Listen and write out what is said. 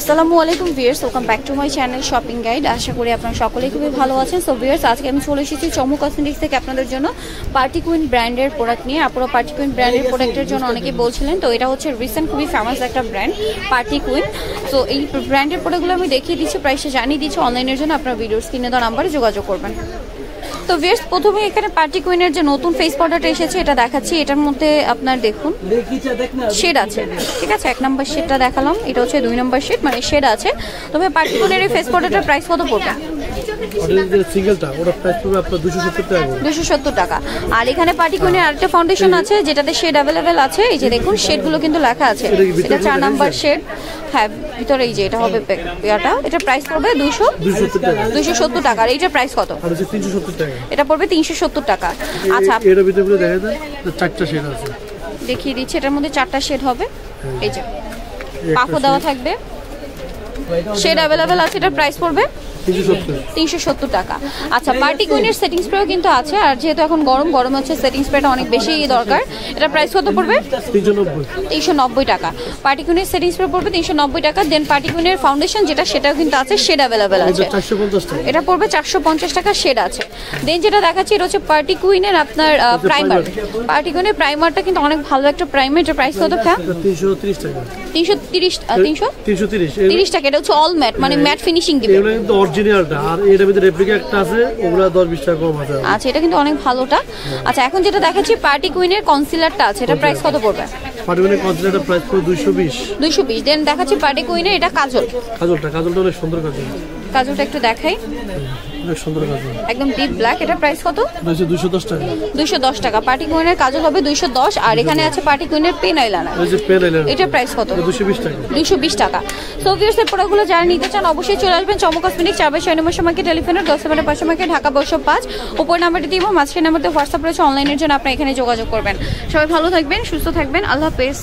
আসসালামু আলাইকুম viewers, welcome back to my channel shopping guide. আশা করি আপনারা সকলেই খুবই ভালো আছেন। সো ভিউয়ার্স, আজকে আমি চলে এসেছি চমু কসমেটিক্স থেকে আপনাদের জন্য পার্টি কুইন ব্র্যান্ডের প্রোডাক্ট নিয়ে। আপনারা পার্টি কুইন ব্র্যান্ডের প্রোডাক্টের জন্য অনেকেই বলছিলেন, তো এটা হচ্ছে রিসেন্ট খুবই ফেমাস একটা ব্র্যান্ড পার্টি কুইন। তো এই ব্র্যান্ডের প্রোডাক্টগুলো আমি দেখিয়ে দিচ্ছি, প্রাইসটা জানিয়ে দিচ্ছি। অনলাইনের জন্য আপনারা ভিডিওর স্ক্রিনে দেওয়া নাম্বারে যোগাযোগ করবেন। তো ভিউয়ার্স, প্রথমে এখানে পার্টি কুইনের যে নতুন ফেস পাউডারটা এসেছে এটা দেখাচ্ছি। এটার মধ্যে আপনার দেখুন শেড আছে, ঠিক আছে। 1 নম্বর শেডটা দেখালাম, এটা হচ্ছে 2 নম্বর শেড, মানে শেড আছে। তবে পার্টি কুইনের এই ফেস পাউডারটার প্রাইস কত পড়বে? সিঙ্গেলটা ওটা প্রাইস পড়বে আপনার 270 টাকা। 270 টাকা। আর এখানে পার্টি কুইনের আরেকটা ফাউন্ডেশন আছে যেটাতে শেড अवेलेबल আছে। এই যে দেখুন শেডগুলো কিন্তু লেখা আছে। এটা 4 নাম্বার শেড। হ্যাঁ, ভিতরে এই যে এটা হবে এটা প্রাইস পড়বে 270 টাকা। আর এইটার প্রাইস কত? আর হচ্ছে 370 টাকা। এটা পড়বে 370 টাকা। আচ্ছা, এর ভিতরে দেখা যায় 4টা শেড আছে, দেখিয়ে দিচ্ছি। এটার মধ্যে 4টা শেড হবে। এই যে পাফও দেওয়া থাকবে, শেড अवेलेबल আছে। এটার প্রাইস পড়বে 370 টাকা। আচ্ছা, পার্টি কুইনের সেটিং স্প্রেও কিন্তু আছে। আর যেহেতু এখন গরম হচ্ছে, সেটিং স্প্রেটা অনেক বেশি দরকার। এটা প্রাইস কত পড়বে? 390 টাকা। পার্টি কুইনের সেটিং স্প্রে পড়বে 390 টাকা। দেন পার্টি কুইনের ফাউন্ডেশন যেটা, সেটাও কিন্তু আছে, শেড अवेलेबल আছে। এটা পড়বে 450 টাকা, শেড আছে। দেন যেটা দেখাচ্ছি এটা হচ্ছে পার্টি কুইনের আপনার প্রাইমার। পার্টি কুইনের প্রাইমারটা কিন্তু অনেক ভালো একটা প্রাইমার। এটার প্রাইস কত? 330 টাকা। 330 টাকা। এটা হচ্ছে অল ম্যাট, মানে ম্যাট ফিনিশিং দিবে। অরিজিনালটা, আর এর ভিতরে রেপ্লিকা একটা আছে, ওগুলা 10-20 টাকা কম আছে। আচ্ছা, এটা কিন্তু অনেক ভালোটা। আচ্ছা, এখন যেটা দেখাচ্ছি পার্টি কুইনের কনসিলারটা আছে। এটা প্রাইস কত পড়বে? পার্টি কুইনের কনসিলারটা প্রাইস পড়বে 220। দেন দেখাচ্ছি পার্টি কুইনের এটা কাজলটা অনেক সুন্দর কাজল। কাজলটা একটু দেখাই, অনেক সুন্দর কাজল, একদম ডিপ ব্ল্যাক। এটা প্রাইস কত? 210 টাকা। 210 টাকা। পার্টি কুইনের কাজল হবে 210। আর এখানে আছে পার্টি কুইনের পেন আইলাইনার। এটা প্রাইস কত? 220 টাকা। 220 টাকা। সো ভিউয়ার্স, এই প্রোডাক্টগুলো যারা নিতে চান অবশ্যই চলে আসবেন চমু কসমেটিক্স, 4/6 নম্বর সময়কে টেলিফোনের 10 নম্বরের 5 সময়কে ঢাকা 505। উপর নাম্বারটি দিব, মাঝখানে নাম্বারতে হোয়াটসঅ্যাপ রয়েছে। অনলাইনের জন্য আপনারা এখানে যোগাযোগ করবেন। সবাই ভালো থাকবেন, সুস্থ থাকবেন। আল্লাহ হাফেজ।